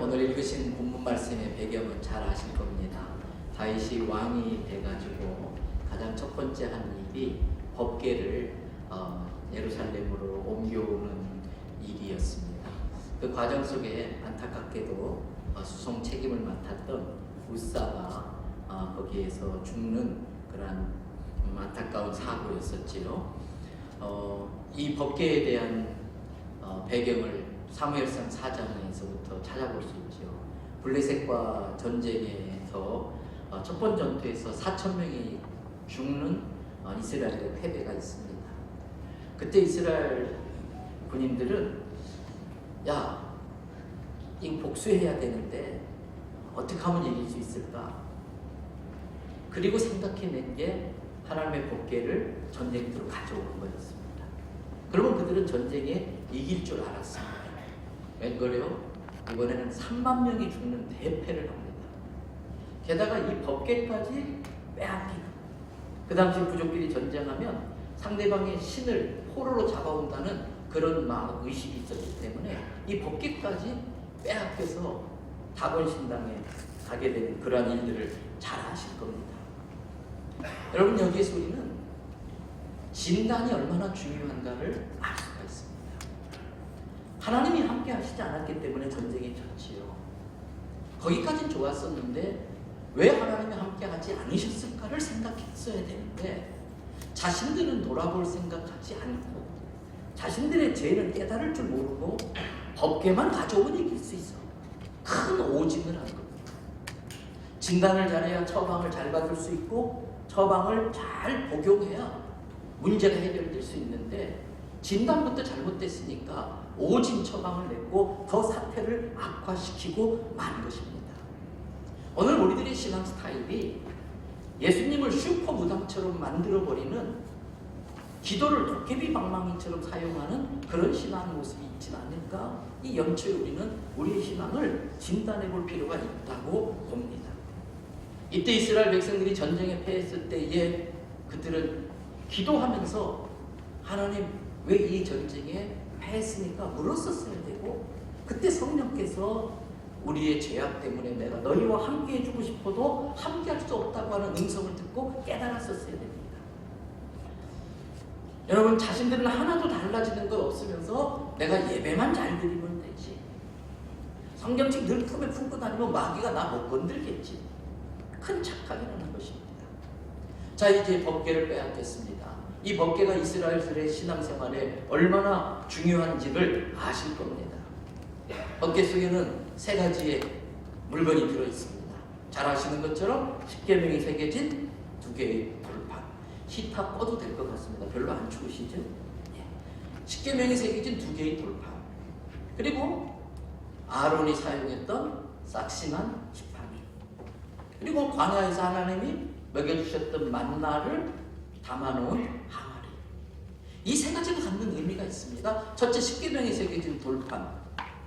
오늘 읽으신 본문 말씀의 배경은 잘 아실 겁니다. 다윗이 왕이 돼가지고 가장 첫 번째 한 일이 법궤를 예루살렘으로 옮겨오는 일이었습니다. 그 과정 속에 안타깝게도 수송 책임을 맡았던 우사가 거기에서 죽는 그런 안타까운 사고였었지요. 이 법궤에 대한 배경을 사무엘상 4장에서부터 찾아볼 수 있죠. 블레셋과 전쟁에서 첫 번 전투에서 4,000명이 죽는 이스라엘의 패배가 있습니다. 그때 이스라엘 군인들은 이 복수해야 되는데 어떻게 하면 이길 수 있을까? 그리고 생각해낸 게 하나님의 법궤를 전쟁터로 가져오는 거였습니다. 그러면 그들은 전쟁에 이길 줄 알았습니다. 웬걸요? 이번에는 3만 명이 죽는 대패를 합니다. 게다가 이 법궤까지 빼앗기고, 그 당시 부족끼리 전쟁하면 상대방의 신을 포로로 잡아온다는 그런 의식이 있었기 때문에 이 법궤까지 빼앗겨서 다곤신당에 가게 되는 그러한 일들을 잘 아실 겁니다. 여러분, 여기에서 우리는 진단이 얼마나 중요한가를 알 수가 있습니다. 하나님이 함께 하시지 않았기 때문에 전쟁에 졌지요. 거기까지는 좋았었는데 왜 하나님이 함께 하지 않으셨을까를 생각했어야 되는데 자신들은 돌아볼 생각하지 않고 자신들의 죄는 깨달을 줄 모르고 법궤만 가져오면 이길 수 있어. 큰 오진을 한 겁니다. 진단을 잘해야 처방을 잘 받을 수 있고 처방을 잘 복용해야 문제가 해결될 수 있는데 진단부터 잘못됐으니까 오진 처방을 냈고 더 사태를 악화시키고 만 것입니다. 오늘 우리들의 신앙 스타일이 예수님을 슈퍼 무당처럼 만들어버리는, 기도를 도깨비 방망이처럼 사용하는 그런 신앙 모습이 있지 않을까? 이 염초에 우리는 우리의 신앙을 진단해 볼 필요가 있다고 봅니다. 이때 이스라엘 백성들이 전쟁에 패했을 때에 그들은 기도하면서 하나님, 왜 이 전쟁에 패했으니까 물었었어야 되고, 그때 성령께서 우리의 죄악 때문에 내가 너희와 함께 해주고 싶어도 함께 할 수 없다고 하는 음성을 듣고 깨달았었어야 됩니다. 여러분, 자신들은 하나도 달라지는 것 없으면서 내가 예배만 잘 드리면 되지, 성경책 늘 품에 품고 다니면 마귀가 나 못 건들겠지, 큰 착각이라는 것입니다. 자, 이제 법궤를 빼앗겼습니다. 이 법궤가 이스라엘들의 신앙생활에 얼마나 중요한지를 아실 겁니다. 법궤 속에는 3가지의 물건이 들어있습니다. 잘 아시는 것처럼 십계명이 새겨진 2개의 돌판. 히타 꺼도 될 것 같습니다. 별로 안 추우시죠? 십계명이 새겨진 2개의 돌판. 그리고 아론이 사용했던 싹신한 지팡이. 그리고 광야에서 하나님이 먹여주셨던 만나를 담아놓은 항아리. 이 3가지가 갖는 의미가 있습니다. 첫째, 십계명이 새겨진 돌판.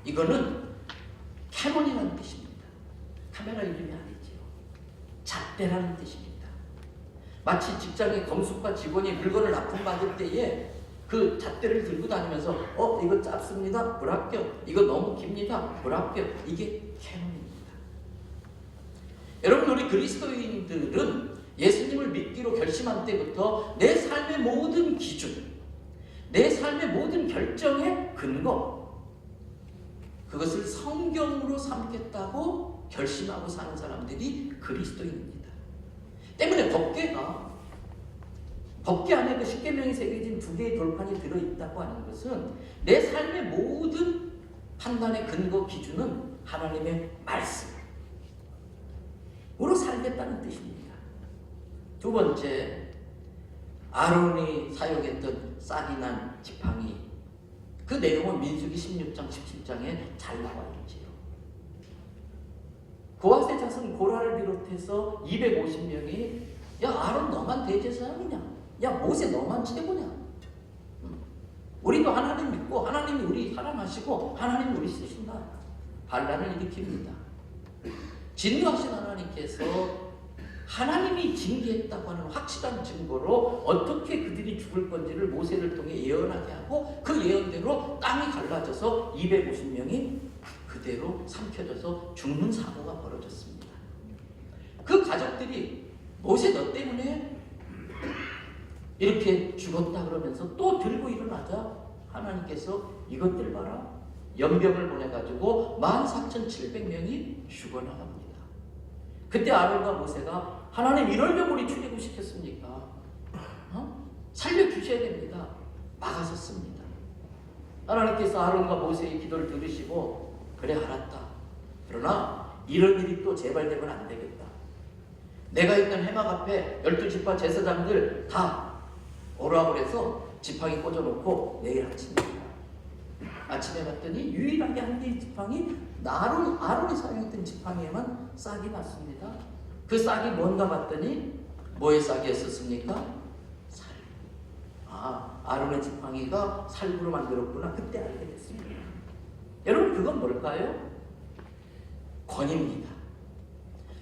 이거는 캐논이라는 뜻입니다. 카메라 이름이 아니지요. 잣대라는 뜻입니다. 마치 직장의 검숙과 직원이 물건을 납품받을 때에 그 잣대를 들고 다니면서 이거 짧습니다, 불합격. 이거 너무 깁니다, 불합격. 이게 캐논입니다. 여러분, 우리 그리스도인들은 예수님을 믿기로 결심한 때부터 내 삶의 모든 기준, 내 삶의 모든 결정의 근거, 그것을 성경으로 삼겠다고 결심하고 사는 사람들이 그리스도인입니다. 때문에 법궤 안에 그 십계명이 새겨진 2개의 돌판이 들어있다고 하는 것은 내 삶의 모든 판단의 근거 기준은 하나님의 말씀으로 살겠다는 뜻입니다. 2 번째, 아론이 사용했던 싹이 난 지팡이. 그 내용은 민수기 16장, 17장에 잘 나와 있지요. 고핫의 자손 고라를 비롯해서 250명이 아론 너만 대제사장이냐? 모세 너만 최고냐? 우리도 하나님 믿고 하나님이 우리 사랑하시고 하나님이 우리 쓰신다. 반란을 일으킵니다. 진노하신 하나님께서 하나님이 징계했다고 하는 확실한 증거로 어떻게 그들이 죽을 건지를 모세를 통해 예언하게 하고 그 예언대로 땅이 갈라져서 250명이 그대로 삼켜져서 죽는 사고가 벌어졌습니다. 그 가족들이 모세 너 때문에 이렇게 죽었다 그러면서 또 들고 일어나자 하나님께서 이것들 봐라, 연병을 보내가지고 14,700명이 죽어나갑니다. 그때 아론과 모세가 하나님 이럴 병 우리 죽이고 시켰습니까? 살려주셔야 됩니다. 막아섰습니다. 하나님께서 아론과 모세의 기도를 들으시고 그래 알았다. 그러나 이런 일이 또 재발되면 안 되겠다. 내가 있던 해막 앞에 12지파 제사장들 다 오라고 해서 지팡이 꽂아놓고 내일 아침에 봤더니 유일하게 한 개의 지팡이 아론이 사용했던 지팡이에만 싹이 났습니다. 그 싹이 뭔가 봤더니 뭐의 싹이었었습니까? 아론의 지팡이가 살구로 만들었구나. 그때 알게 됐습니다. 여러분 그건 뭘까요? 권입니다.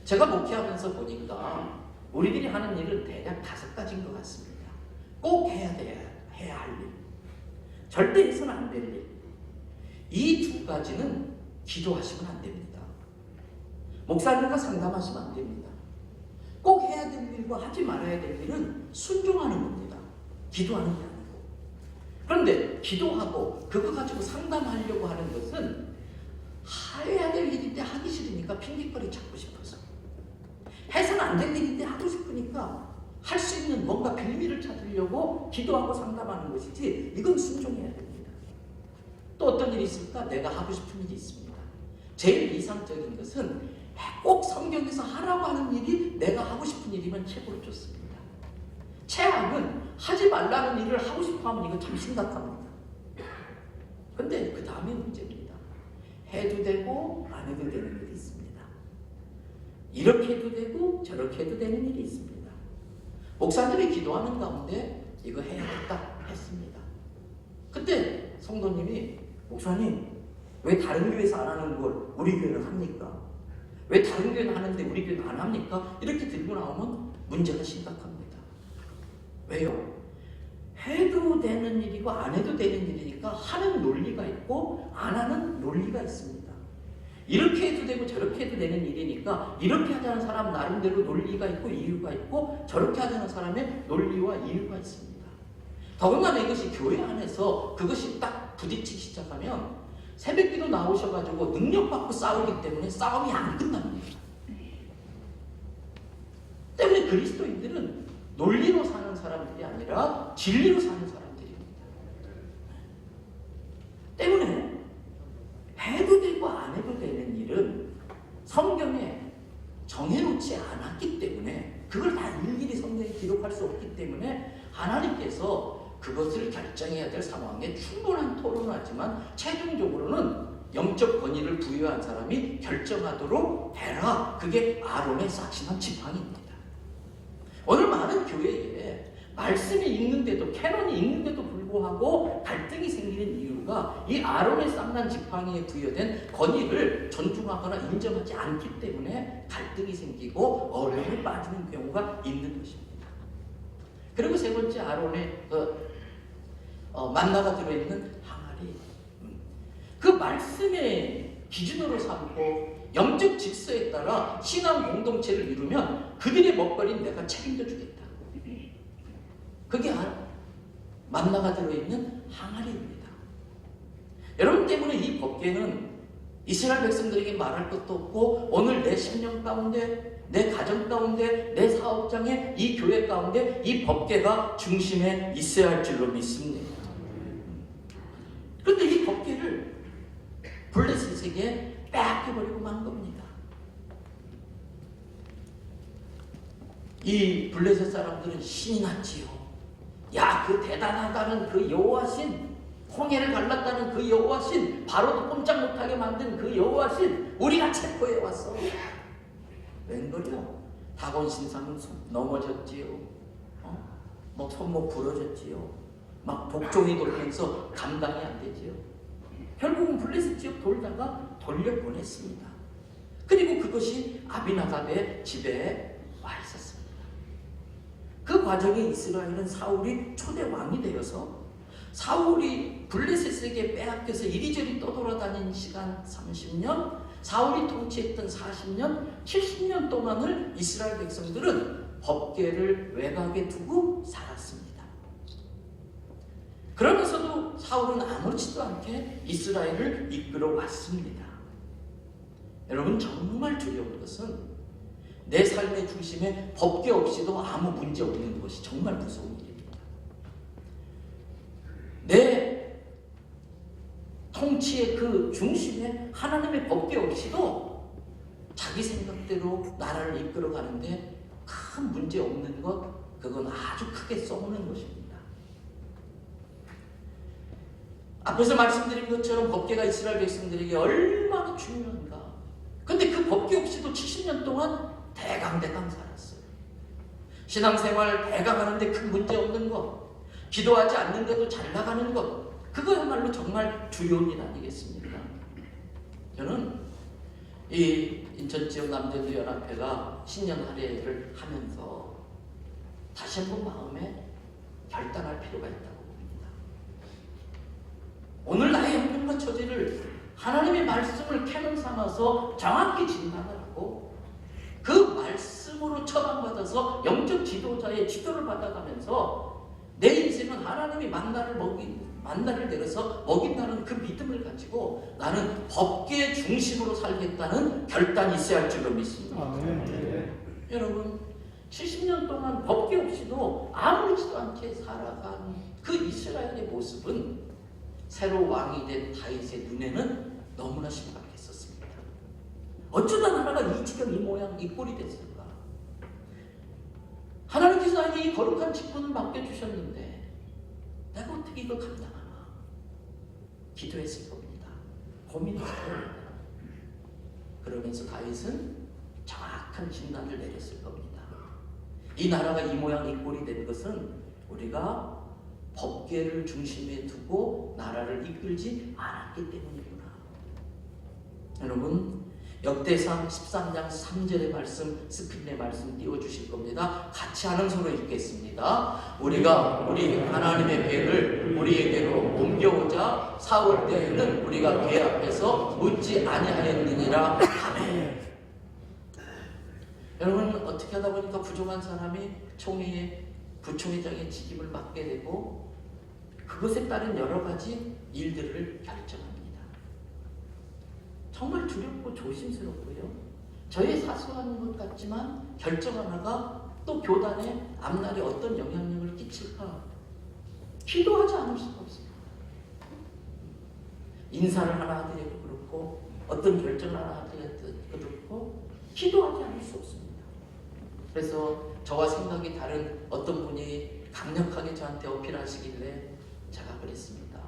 제가 목회하면서 보니까 우리들이 하는 일은 대략 5가지인 것 같습니다. 꼭 해야 할 일, 절대 해서는 안 될 일. 이 2가지는 기도하시면 안 됩니다. 목사님과 상담하시면 안 됩니다. 꼭 해야 될 일과 하지 말아야 될 일은 순종하는 겁니다. 기도하는 게 아니고. 그런데 기도하고 그거 가지고 상담하려고 하는 것은 해야 될 일인데 하기 싫으니까 핑계거리 찾고 싶어서, 해서는 안 될 일인데 하고 싶으니까 할 수 있는 뭔가 빌미를 찾으려고 기도하고 상담하는 것이지, 이건 순종해야 됩니다. 또 어떤 일이 있을까? 내가 하고 싶은 일이 있습니다. 제일 이상적인 것은 꼭 성경에서 하라고 하는 일이 내가 하고 싶은 일이면 최고로 좋습니다. 최악은 하지 말라는 일을 하고 싶어 하면 이건 참 심각합니다. 근데 그 다음에 문제입니다. 해도 되고 안 해도 되는 일이 있습니다. 이렇게 해도 되고 저렇게 해도 되는 일이 있습니다. 목사님이 기도하는 가운데 이거 해야겠다 했습니다. 그때 성도님이 목사님 왜 다른 교회에서 안 하는 걸 우리 교회는 합니까? 왜 다른 교회는 하는데 우리 교회는 안 합니까? 이렇게 들고 나오면 문제가 심각합니다. 왜요? 해도 되는 일이고 안 해도 되는 일이니까 하는 논리가 있고 안 하는 논리가 있습니다. 이렇게 해도 되고 저렇게 해도 되는 일이니까 이렇게 하자는 사람 나름대로 논리가 있고 이유가 있고 저렇게 하자는 사람의 논리와 이유가 있습니다. 더군다나 이것이 교회 안에서 그것이 딱 부딪히기 시작하면 새벽기도 나오셔가지고 능력받고 싸우기 때문에 싸움이 안 끝납니다. 때문에 그리스도인들은 논리로 사는 사람들이 아니라 진리로 사는 사람들입니다. 때문에 해도 되고 안 해도 되는 일은 성경에 정해놓지 않았기 때문에, 그걸 다 일일이 성경에 기록할 수 없기 때문에 하나님께서 그것을 결정해야 될 상황에 충분한 토론을 하지만 최종적으로는 영적 권위를 부여한 사람이 결정하도록 해라. 그게 아론의 싹신한 지팡이입니다. 오늘 많은 교회에 말씀이 있는데도, 캐논이 있는데도 불구하고 갈등이 생기는 이유가 이 아론의 쌍난 지팡이에 부여된 권위를 존중하거나 인정하지 않기 때문에 갈등이 생기고 어려움에 빠지는 경우가 있는 것입니다. 그리고 세 번째, 아론의 만나가 들어있는 항아리. 그 말씀의 기준으로 삼고 영적 질서에 따라 신앙 공동체를 이루면 그들의 먹거리는 내가 책임져 주겠다. 그게 만나가 들어있는 항아리입니다. 여러분 때문에 이 법궤는 이스라엘 백성들에게 말할 것도 없고 오늘 내 심령 가운데, 내 가정 가운데, 내 사업장에, 이 교회 가운데 이 법궤가 중심에 있어야 할 줄로 믿습니다. 그런데 이 법궤를 블레셋에게 빼앗겨버리고 만 겁니다. 이 블레셋 사람들은 신이 났지요. 야, 그 대단하다는 그 여호와신, 홍해를 갈랐다는 그 여호와신, 바로도 꼼짝 못하게 만든 그 여호와신, 우리가 체포해 왔어. 웬걸요? 다곤 신상은 넘어졌지요. 뭐 손목 부러졌지요. 막 복종이 돌면서 감당이 안 되지요. 결국은 블레셋 지역 돌다가 돌려보냈습니다. 그리고 그것이 아비나답의 집에 와 있었습니다. 그 과정에 이스라엘은 사울이 초대 왕이 되어서 사울이 블레셋에게 빼앗겨서 이리저리 떠돌아다닌 시간 30년, 사울이 통치했던 40년, 70년 동안을 이스라엘 백성들은 법궤를 외곽에 두고 살았습니다. 그러면서도 사울은 아무렇지도 않게 이스라엘을 이끌어 왔습니다. 여러분, 정말 두려운 것은 내 삶의 중심에 법궤 없이도 아무 문제 없는 것이 정말 무서운 일입니다. 내 통치의 그 중심에 하나님의 법궤 없이도 자기 생각대로 나라를 이끌어 가는데 큰 문제 없는 것, 그건 아주 크게 썩는 것입니다. 앞에서 말씀드린 것처럼 법궤가 이스라엘 백성들에게 얼마나 중요한가. 근데 그 법궤 없이도 70년 동안 대강대강 살았어요. 신앙생활 대강 하는데 큰 문제 없는 것, 기도하지 않는데도 잘 나가는 것, 그거야말로 정말 두려운 일 아니겠습니까? 저는 이 인천지역 남대도연합회가 신년 할애를 하면서 다시 한번 마음에 결단할 필요가 있다고 봅니다. 오늘 나의 형편과 처지를 하나님의 말씀을 캐논 삼아서 정확히 진단을 하고 그 말씀으로 처방받아서 영적 지도자의 지도를 받아가면서 내 인생은 하나님이 만나를 내려서 먹인다는 그 믿음을 가지고 나는 법궤 중심으로 살겠다는 결단이 있어야 할 줄로 믿습니다. 여러분, 70년 동안 법궤 없이도 아무렇지도 않게 살아간 그 이스라엘의 모습은 새로 왕이 된 다윗의 눈에는 너무나 심각했었습니다. 어쩌다 나라가 이 지경, 이 모양, 이 꼴이 됐을까? 하나님께서 나에게 이 거룩한 직분을 맡겨주셨는데 내가 어떻게 이걸 감당하나? 기도했을 겁니다. 고민했을 겁니다. 그러면서 다윗은 정확한 진단을 내렸을 겁니다. 이 나라가 이 모양, 이 꼴이 된 것은 우리가 법궤를 중심에 두고 나라를 이끌지 않았기 때문이구나. 여러분, 역대상 13장 3절의 말씀, 스크린에 말씀 띄워주실 겁니다. 같이 하는 소로 읽겠습니다. 우리가 우리 하나님의 궤를 우리에게로 옮겨오자 사울 때에는 우리가 궤 앞에서 묻지 아니하였느니라. 아멘. 여러분, 어떻게 하다 보니까 부족한 사람이 부총회장의 직임을 맡게 되고 그것에 따른 여러 가지 일들을 결정합니다. 정말 두렵고 조심스럽고요. 저의 사소한 것 같지만 결정 하나가 또 교단의 앞날에 어떤 영향력을 끼칠까 기도하지 않을 수가 없습니다. 인사를 하나 하더라도 그렇고 어떤 결정을 하나 하더라도 그렇고 기도하지 않을 수 없습니다. 그래서 저와 생각이 다른 어떤 분이 강력하게 저한테 어필하시길래 제가 그랬습니다.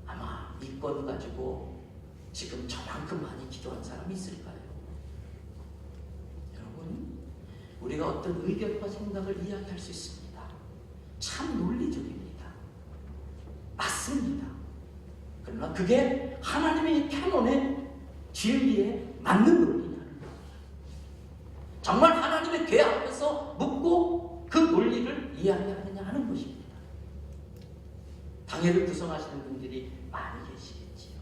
아마 이 건 가지고 지금 저만큼 많이 기도한 사람이 있을까요? 여러분, 우리가 어떤 의견과 생각을 이야기할 수 있습니다. 참 논리적입니다. 맞습니다. 그러나 그게 하나님의 캐논의 진리에 맞는 논리냐는 거예요. 정말 하나님의 궤 앞에서 묻고 그 논리를 이야기하느냐 하는 것입니다. 당회를 구성하시는 분들이 많이 계시겠지요.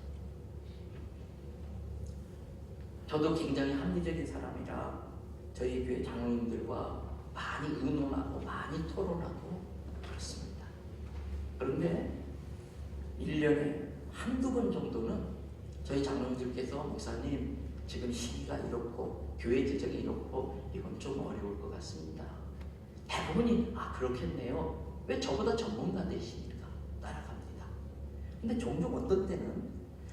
저도 굉장히 합리적인 사람이라 저희 교회 장로님들과 많이 의논하고 많이 토론하고 그렇습니다. 그런데 1년에 한두 번 정도는 저희 장로님들께서 목사님 지금 시기가 이렇고 교회 재정이 이렇고 이건 좀 어려울 것 같습니다. 대부분이 그렇겠네요. 왜 저보다 전문가되시니까 따라갑니다. 근데 종종 어떤 때는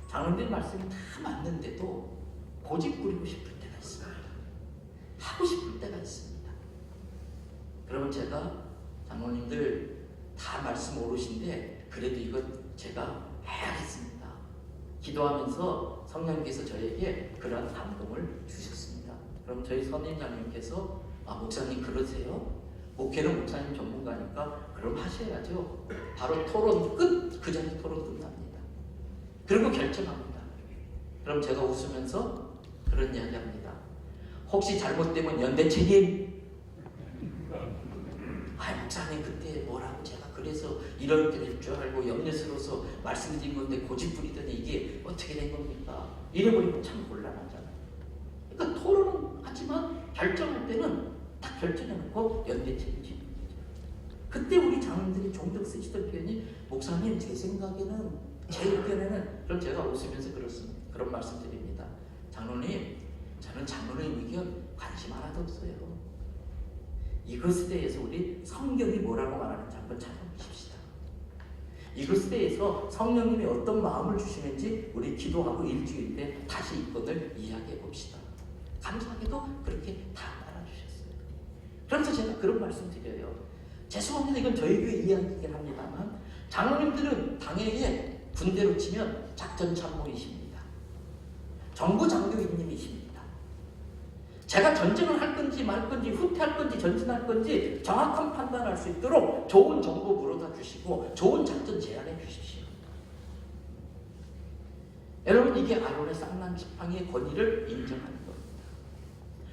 장로님들 말씀이 다 맞는데도 고집 부리고 싶을 때가 있습니다. 하고 싶을 때가 있습니다. 그러면 제가 장로님들 다 말씀 오르신데 그래도 이거 제가 해야겠습니다. 기도하면서 성령님께서 저에게 그러한 감동을 주셨습니다. 그럼 저희 선임장님께서 목사님 그러세요? 목회는 목사님 전문가니까 그럼 하셔야죠. 바로 토론 끝! 그 자리 토론 끝납니다. 그리고 결정합니다. 그럼 제가 웃으면서 그런 이야기 합니다. 혹시 잘못되면 연대 책임? 목사님 그때 뭐라고 제가 그래서 이렇게 될 줄 알고 염려스러워서 말씀드린 건데 고집부리더니 이게 어떻게 된 겁니까? 이래버리면 참 곤란하잖아요. 그러니까 토론은 하지만 결정할 때는 딱 결정해놓고 연대책임지는 거죠. 그때 우리 장로님들이 종종 쓰시던 표현이 목사님 제 생각에는 제 의견에는 그럼 제가 웃으면서 그런 말씀 드립니다. 장로님 저는 장로님 의견 관심 하나도 없어요. 이것에 대해서 우리 성경이 뭐라고 말하는지 한번 찾아보십시다. 이것에 대해서 성령님이 어떤 마음을 주시는지 우리 기도하고 일주일 때 다시 이 건을 이야기해 봅시다. 감사하게도 그렇게 다 알아주셨어요. 그래서 제가 그런 말씀 드려요. 죄송합니다. 이건 저희 교회 이야기이긴 합니다만 장로님들은 당회에 군대로 치면 작전참모이십니다. 정부 장교인님이십니다. 제가 전쟁을 할 건지 말 건지 후퇴할 건지 전진할 건지 정확한 판단할 수 있도록 좋은 정보 물어다 주시고 좋은 작전 제안해 주십시오. 여러분 이게 아론의 쌍난 지팡이의 권위를 인정하는 겁니다.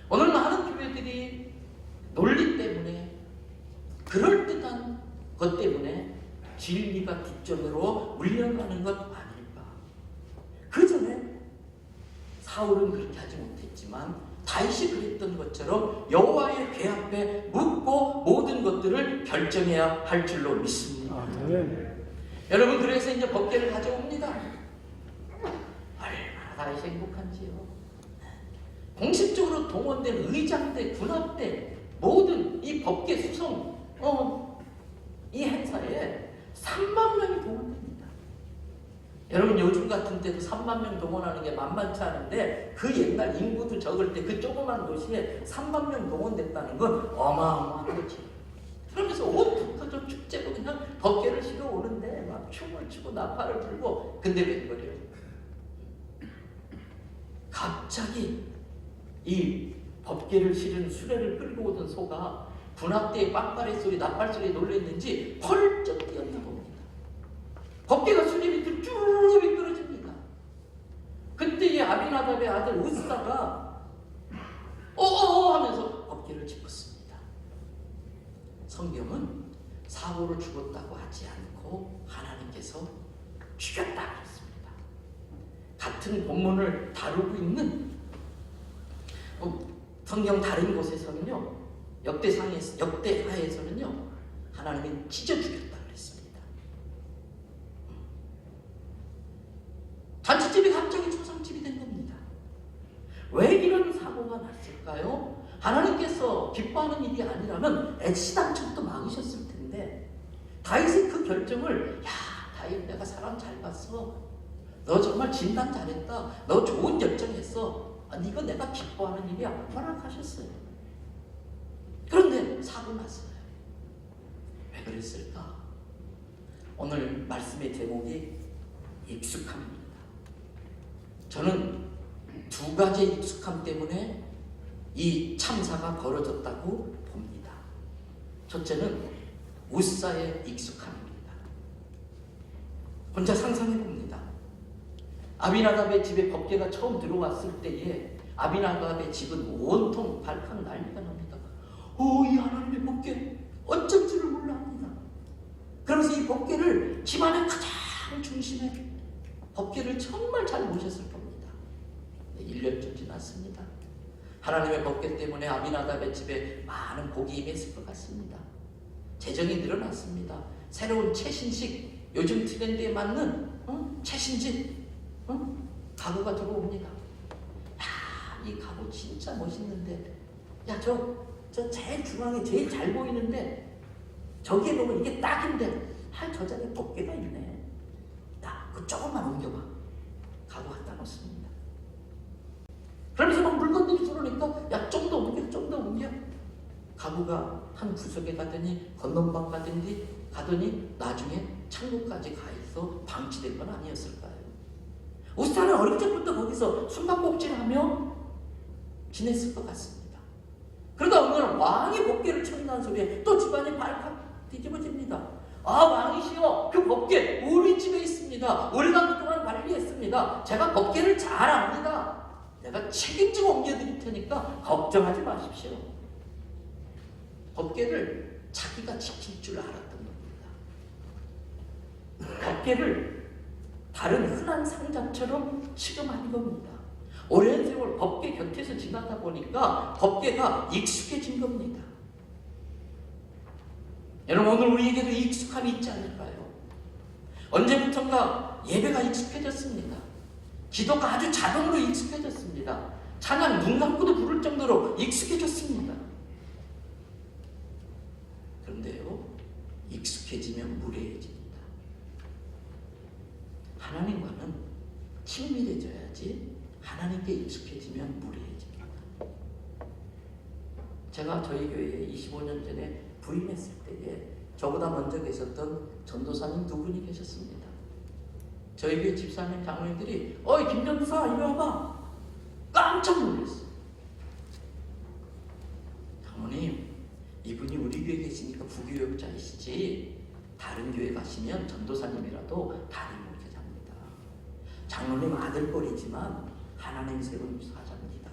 오늘 많은 교회들이 논리 때문에 그럴듯한 것 때문에 진리가 뒷전으로 물려가는 것 아닐까. 그 전에 사울은 그렇게 하지 못했지만 다윗이 그랬던 것처럼 여호와의 궤 앞에 묻고 모든 것들을 결정해야 할 줄로 믿습니다. 여러분 그래서 이제 법궤를 가져옵니다. 얼마나 다윗이 행복한지요. 공식적으로 동원된 의장대, 군합대 모든 이 법궤 수송 이 행사에 3만 명이 동원됩니다. 여러분 요즘 같은 때도 3만 명 동원하는 게 만만치 않은데 그 옛날 인구도 적을 때 그 조그만 도시에 3만 명 동원됐다는 건 어마어마한 거지. 그러면서 온 북한적 축제도 그냥 법궤를 실어 오는데 막 춤을 추고 나팔을 불고 근데 웬걸요? 갑자기 이 법궤를 실은 수레를 끌고 오던 소가 군합대의 빵빠레 소리, 나팔 소리에 놀랐는지 펄쩍 뛰었나 봅니다. 법궤가 수레 밑으로 쭉 미끄러집니다. 그때 이 아비나답의 아들 우스사가 어어어 하면서 법궤를 짚었습니다. 성경은 사울을 죽었다고 하지 않고 하나님께서 죽였다 그랬습니다. 같은 본문을 다루고 있는 성경 다른 곳에서는요, 역대하에서는요, 하나님이 찢어 죽였다 그랬습니다. 잔치집이 갑자기 초상집이 된 겁니다. 왜 이런 사고가 났을까요? 하나님께서 기뻐하는 일이 아니라면 애시당초부터 막으셨을 텐데 다윗이 그 결정을 다윗 내가 사람 잘 봤어. 너 정말 진단 잘했다. 너 좋은 결정했어. 이거 내가 기뻐하는 일이야. 허락하셨어요. 그런데 사고 났어요. 왜 그랬을까? 오늘 말씀의 제목이 익숙함입니다. 저는 두 가지 익숙함 때문에 이 참사가 벌어졌다고 봅니다. 첫째는 우사의 익숙함입니다. 혼자 상상해 봅니다. 아비나답의 집에 법궤가 처음 들어왔을 때에 아비나답의 집은 온통 발칵 난리가 납니다. 이 하나님의 법궤 어쩔 줄을 몰라 합니다. 그러면서 이 법궤를 집안의 가장 중심에 법궤를 정말 잘 모셨을 겁니다. 1년쯤 지났습니다. 하나님의 법궤 때문에 아비나답의 집에 많은 복이 임했을 것 같습니다. 재정이 늘어났습니다. 새로운 최신식 요즘 트렌드에 맞는 최신집 가구가 들어옵니다. 이 가구 진짜 멋있는데 저 제일 중앙에 제일 잘 보이는데 저기에 보면 이게 딱인데 저 자리에 법궤가 있네. 그 조금만 옮겨봐. 가구 갖다 놓습니다. 그러면서 막 물건들이 들어오니까 좀 더 옮겨, 좀 더 옮겨. 가구가 한 구석에 가더니 건넌방 가더니 나중에 창고까지 가 있어 방치된 건 아니었을까요? 우스타는 어릴 적부터 거기서 숨바꼭질하며 지냈을 것 같습니다. 그러다 어느 날 왕이 법궤를 쳐인다는 소리에 또 집안이 발칵 뒤집어집니다. 왕이시여, 그 법궤 우리 집에 있습니다. 우리가 그동안 관리했습니다. 제가 법궤를 잘 압니다. 내가 책임지고 옮겨드릴 테니까 걱정하지 마십시오. 법궤를 자기가 지킬 줄 알았던 겁니다. 법궤를 다른 흔한 상자처럼 취급하는 겁니다. 오랜 세월 법궤 곁에서 지나다 보니까 법궤가 익숙해진 겁니다. 여러분, 오늘 우리에게도 익숙함이 있지 않을까요? 언제부턴가 예배가 익숙해졌습니다. 기도가 아주 자동으로 익숙해졌습니다. 찬양 눈 감고도 부를 정도로 익숙해졌습니다. 그런데요, 익숙해지면 무례해집니다. 하나님과는 친밀해져야지 하나님께 익숙해지면 무례해집니다. 제가 저희 교회에 25년 전에 부임했을 때에 저보다 먼저 계셨던 전도사님 두 분이 계셨습니다. 저희 교회 집사님 장로님들이 어이 김전도사 이리 와봐. 깜짝 놀랐어요. 장로님, 이분이 우리 교회에 계시니까 부교역자이시지 다른 교회 가시면 전도사님이라도 다른 목회자입니다. 장로님 아들뻘이지만 하나님 세운 사자입니다.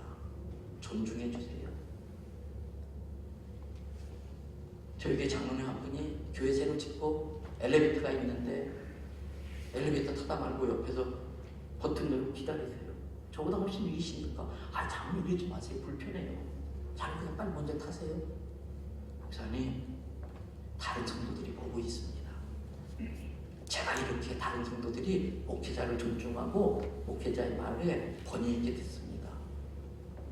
존중해 주세요. 저희 교회 장로님 한 분이 교회 새로 짓고 엘리베이터가 있는데 엘리베이터 타다 말고 옆에서 버튼 누르고 기다리세요. 저보다 훨씬 위시니까 장로님 이러지 마세요. 불편해요. 장로님 빨리 먼저 타세요. 목사님, 다른 성도들이 보고 있습니다. 제가 이렇게 다른 성도들이 목회자를 존중하고 목회자의 말에 권위 있게 듣습니다.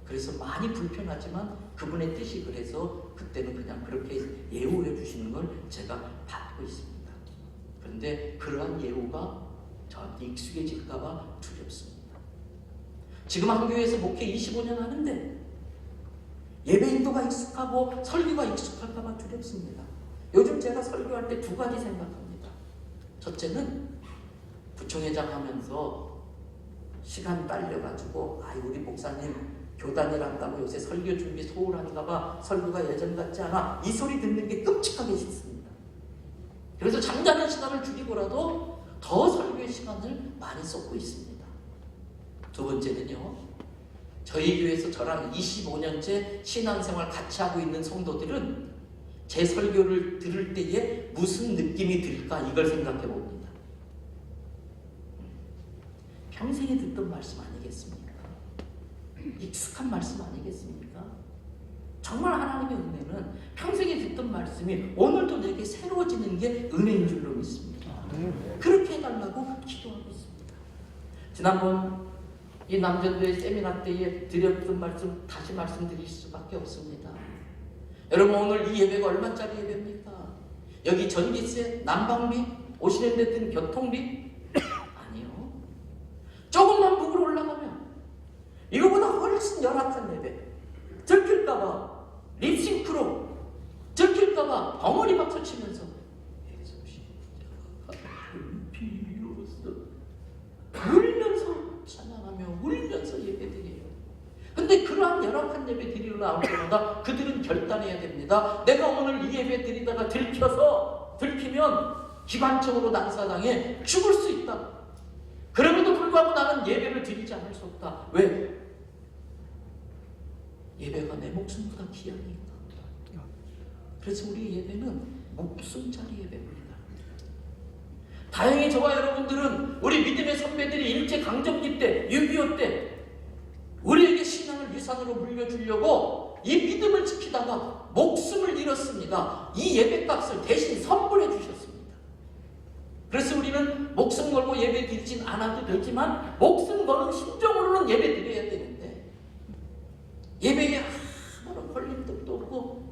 그래서 많이 불편하지만 그분의 뜻이 그래서 그때는 그냥 그렇게 예우해 주시는 걸 제가 받고 있습니다. 그런데 그러한 예우가 저한테 익숙해질까 봐 두렵습니다. 지금 한 교회에서 목회 25년 하는데 예배 인도가 익숙하고 설교가 익숙할까 봐 두렵습니다. 요즘 제가 설교할 때 두 가지 생각합니다. 첫째는 부총회장 하면서 시간 딸려가지고 우리 목사님 교단일 한다고 요새 설교 준비 소홀한가 봐, 설교가 예전 같지 않아, 이 소리 듣는 게 끔찍하게 싫습니다. 그래서 잠자는 시간을 줄이고라도 더 설교의 시간을 많이 쏟고 있습니다. 두 번째는요, 저희 교회에서 저랑 25년째 신앙생활 같이 하고 있는 성도들은 제 설교를 들을 때에 무슨 느낌이 들까 이걸 생각해 봅니다. 평생에 듣던 말씀 아니겠습니까? 익숙한 말씀 아니겠습니까? 정말 하나님의 은혜는 평생에 듣던 말씀이 오늘도 내게 새로워지는 게 은혜인 줄로 믿습니다. 그렇게 해달라고 기도하고 있습니다. 지난번 이 남전도의 세미나 때에 드렸던 말씀 다시 말씀드릴 수밖에 없습니다. 여러분, 오늘 이 예배가 얼마짜리 예배입니까? 여기 전기세, 난방비, 오시는 데 든 교통비? 아니요. 조금만 북으로 올라가면 이거보다 훨씬 열악한 예배. 들킬까봐 립싱크로, 들킬까봐 덩어리 박수 치면서 울면서 찬양하며 울면서 예배드려요. 근데 그러한 열악한 예배 드리러 나올 때마다 그들은 결단해야 됩니다. 내가 오늘 이 예배 드리다가 들키면 기관총으로 난사당해 죽을 수 있다. 그럼에도 불구하고 나는 예배를 드리지 않을 수 없다. 왜? 예배가 내 목숨보다 귀하니까. 그래서 우리 예배는 목숨짜리 예배입니다. 다행히 저와 여러분들은 우리 믿음의 선배들이 일제강점기 때, 6.25 때 우리에게 신앙을 유산으로 물려주려고 이 믿음을 지키다가 목숨을 잃었습니다. 이 예배값을 대신 선물해 주셨습니다. 그래서 우리는 목숨 걸고 예배 드리진 않아도 되지만 목숨 거는 심정으로는 예배 드려야 되는데 예배에 아무런 걸림돌도 없고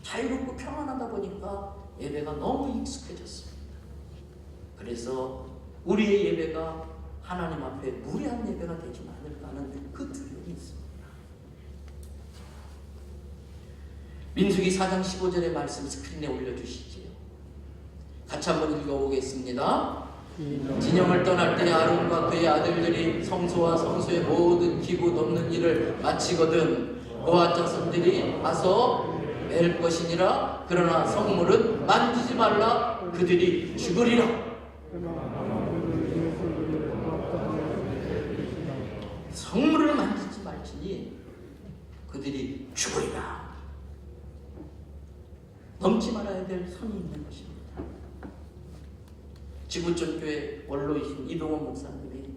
자유롭고 평안하다 보니까 예배가 너무 익숙해졌습니다. 그래서 우리의 예배가 하나님 앞에 무례한 예배가 되지 않을까 하는 그 두려움이 있습니다. 민수기 4장 15절의 말씀 스크린에 올려주시지요. 같이 한번 읽어보겠습니다. 진영을 떠날 때 아론과 그의 아들들이 성소와 성소의 모든 기구 넘는 일을 마치거든 그와 자손들이 가서 맬 것이니라. 그러나 성물은 만지지 말라. 그들이 죽으리라. 성물을 만지지 말지니 그들이 죽으리라. 넘지 말아야 될 선이 있는 것입니다. 지구촌교회 원로이신 이동원 목사님이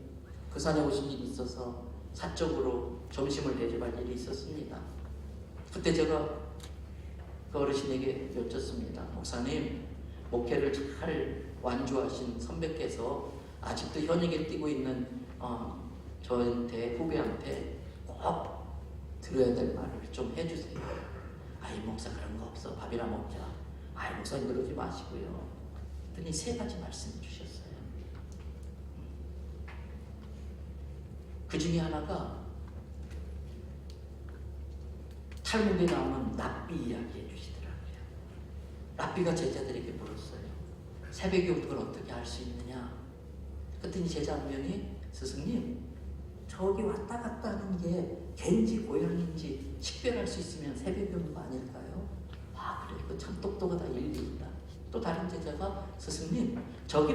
그 산에 오신 일이 있어서 사적으로 점심을 대접할 일이 있었습니다. 그때 제가 그 어르신에게 여쭙습니다. 목사님, 목회를 잘 완주하신 선배께서 아직도 현역에 뛰고 있는 저한테, 후배한테 꼭 들어야 될 말을 좀 해주세요. 아이 목사 그런 거 없어, 밥이나 먹자. 아이 목사님 그러지 마시고요. 그랬더니 3가지 말씀을 주셨어요. 그 중에 하나가 탈북에 나오는 랍비 이야기 해주시더라고요. 랍비가 제자들에게 물었어요. 새벽에 오는 걸 어떻게 알 수 있느냐? 그랬더니 제자 한 명이 스승님, 저기 왔다 갔다 하는 게 개인지 고양인지 식별할 수 있으면 새벽에 오는 거 아닐까요? 아 그래, 그 참 똑똑하다, 일리 있다. 또 다른 제자가 스승님, 저기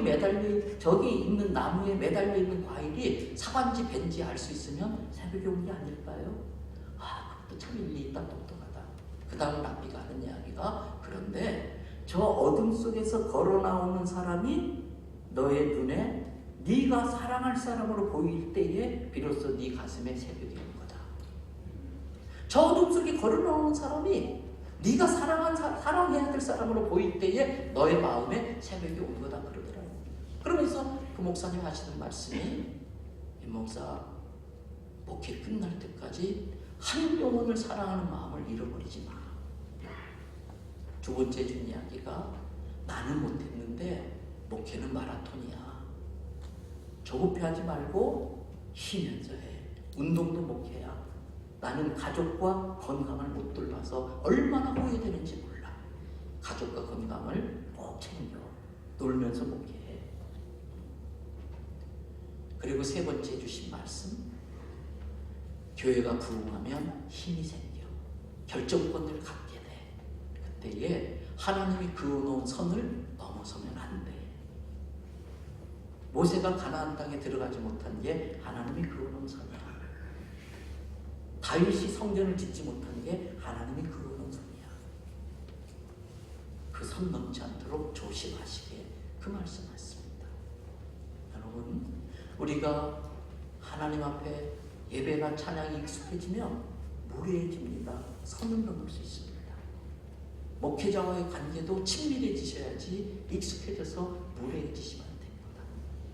있는 나무에 매달려 있는 과일이 사과인지 뱀인지 알 수 있으면 새벽에 온 게 아닐까요? 아 그것도 참 일리 있다, 똑똑하다. 그 다음 랍비가 하는 이야기가, 그런데 저 어둠 속에서 걸어 나오는 사람이 너의 눈에 네가 사랑할 사람으로 보일 때에 비로소 네 가슴에 새벽이 오는 거다. 저 어둠 속에 걸어 나오는 사람이 네가 사랑해야 될 사람으로 보일 때에 너의 마음에 새벽이 오는 거다 그러더라고요. 그러면서 그 목사님 하시는 말씀이, 이 목사, 목회 끝날 때까지 한 영혼을 사랑하는 마음을 잃어버리지 마. 두 번째 준 이야기가, 나는 못했는데 목회는 마라톤이야. 조급해하지 말고 쉬면서 해. 운동도 목회야. 나는 가족과 건강을 못 돌봐서 얼마나 후회되는지 몰라. 가족과 건강을 꼭 챙겨. 놀면서 목회해. 그리고 3번째 주신 말씀, 교회가 부흥하면 힘이 생겨. 결정권을 갖게 돼. 그때에 하나님이 그어놓은 선을 넘어서면 안 돼. 모세가 가나안 땅에 들어가지 못한 게 하나님이 그어놓은 선이야. 다윗이 성전을 짓지 못한 게 하나님이 그어놓은 선이야. 그 선 넘지 않도록 조심하시게, 그 말씀하셨습니다. 여러분, 우리가 하나님 앞에 예배나 찬양이 익숙해지면 무례해집니다. 선을 넘을 수 있습니다. 목회자와의 관계도 친밀해지셔야지 익숙해져서 무례해지시면 안 됩니다.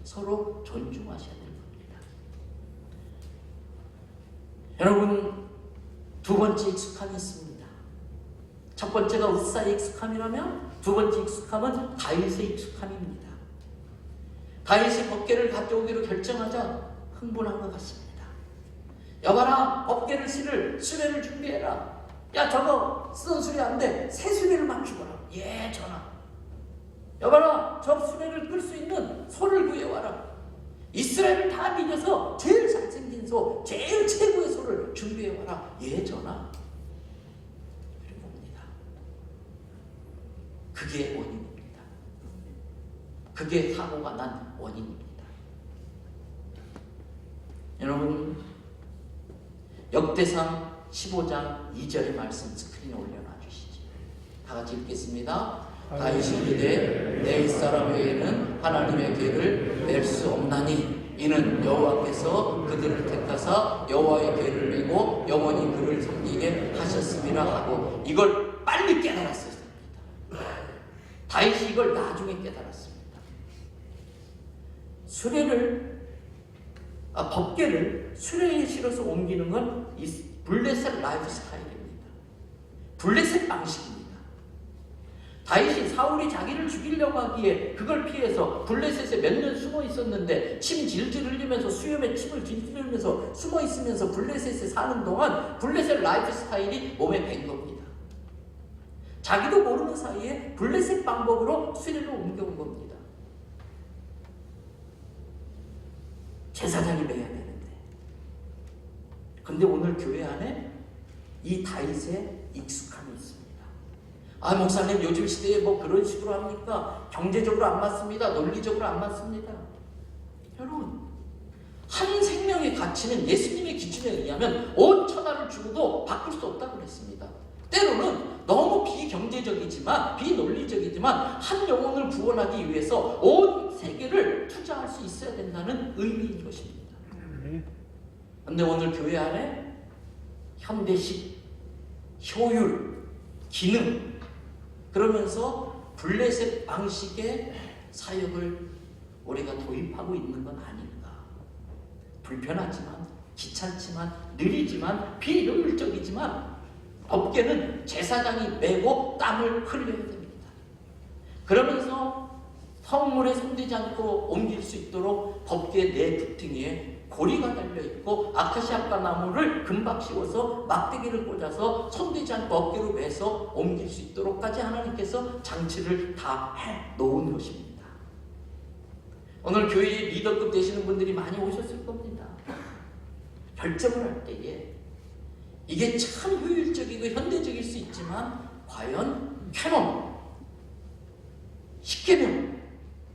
서로 존중하셔야 될 겁니다. 여러분, 2번째 익숙함이 있습니다. 첫 번째가 웃사의 익숙함이라면 2번째 익숙함은 다윗의 익숙함입니다. 다윗이 법궤를 가져오기로 결정하자 흥분한 것 같습니다. 여봐라, 법궤를 실을 수레를 준비해라. 야, 저거 쓰던 수레 안 돼. 새 수레를 맞추거라. 예, 전하. 여봐라, 저 수레를 끌 수 있는 소를 구해와라. 이스라엘을 다 비벼서 제일 잘생긴 소, 제일 최고의 소를 준비해와라. 예, 전하. 그리고 옵니다. 그게 원인입니다. 그게 사고가 난 원인입니다. 여러분, 역대상 15장 2절의 말씀 스크린에 올려놔 주시죠. 다 같이 읽겠습니다. 다윗이 이르되 내 윗사람 외에는 하나님의 궤를 맬 수 없나니 이는 여호와께서 그들을 택하사 여호와의 궤를 메고 영원히 그를 섬기게 하셨음이라 하고, 이걸 빨리 깨달았습니다. 다윗이 이걸 나중에 깨달았습니다. 법궤를 수레에 실어서 옮기는 건 이 블레셋 라이프 스타일입니다. 블레셋 방식입니다. 다윗이 사울이 자기를 죽이려고 하기에 그걸 피해서 블레셋에 몇 년 숨어 있었는데, 침 질질 흘리면서, 수염에 침을 질질 흘리면서 숨어 있으면서 블레셋에 사는 동안 블레셋 라이프 스타일이 몸에 밴 겁니다. 자기도 모르는 사이에 블레셋 방법으로 수레를 옮겨온 겁니다. 제사장이 매야 되는데. 근데 오늘 교회 안에 이 다윗의 익숙함이 있습니다. 아, 목사님 요즘 시대에 뭐 그런 식으로 합니까? 경제적으로 안 맞습니다. 논리적으로 안 맞습니다. 여러분, 한 생명의 가치는 예수님의 기준에 의하면 온 천하를 주고도 바꿀 수 없다고 그랬습니다. 때로는 너무 비경제적이지만 비논리적이지만 한 영혼을 구원하기 위해서 온 세계를 투자할 수 있어야 된다는 의미인 것입니다. 그런데 오늘 교회 안에 현대식, 효율, 기능 그러면서 블레셋 방식의 사역을 우리가 도입하고 있는 건 아닌가. 불편하지만 귀찮지만 느리지만 비효율적이지만 법궤는 제사장이 메고 땀을 흘려야 됩니다. 그러면서 성물에 손대지 않고 옮길 수 있도록 법궤 네 두퉁이에 고리가 달려있고 아카시아과 나무를 금박 씌워서 막대기를 꽂아서 손대지 않고 어깨로 매서 옮길 수 있도록까지 하나님께서 장치를 다 해놓은 것입니다. 오늘 교회에 리더급 되시는 분들이 많이 오셨을 겁니다. 결정을 할 때에 이게 참 효율적이고 현대적일 수 있지만 과연 캐논, 십계명,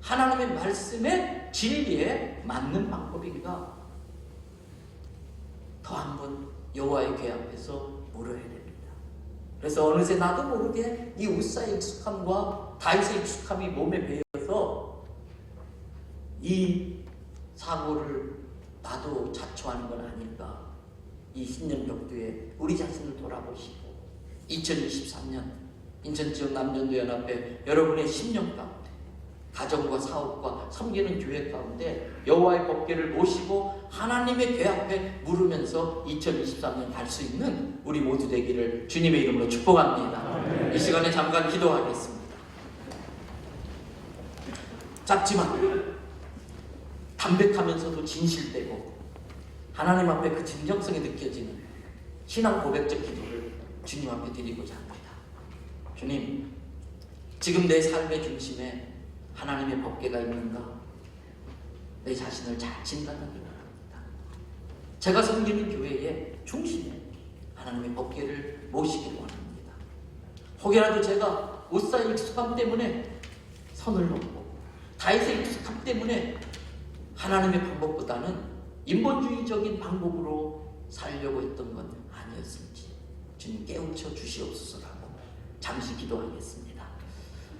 하나님의 말씀의 진리에 맞는 방법인가? 더 한번 여호와의 궤 앞에서 물어야 됩니다. 그래서 어느새 나도 모르게 이 우사의 익숙함과 다윗의 익숙함이 몸에 배어서 이 사고를 나도 자초하는 건 아닐까. 이 신년 격두에 우리 자신을 돌아보시고 2023년 인천지역 남전도연합회 여러분의 10년 가운데 가정과 사업과 섬기는 교회 가운데 여호와의 법궤를 모시고 하나님의 궤 앞에 물으면서 2023년 갈 수 있는 우리 모두 되기를 주님의 이름으로 축복합니다. 이 시간에 잠깐 기도하겠습니다. 작지만 담백하면서도 진실되고 하나님 앞에 그 진정성이 느껴지는 신앙 고백적 기도를 주님 앞에 드리고자 합니다. 주님, 지금 내 삶의 중심에 하나님의 법궤가 있는가? 내 자신을 잘 진단하기 바랍니다. 제가 섬기는 교회의 중심에 하나님의 법궤를 모시길 원합니다. 혹여라도 제가 우사의 익숙함 때문에 선을 넘고 다윗의 익숙함 때문에 하나님의 방법보다는 인본주의적인 방법으로 살려고 했던 건 아니었을지 주님 깨우쳐 주시옵소서라고 잠시 기도하겠습니다.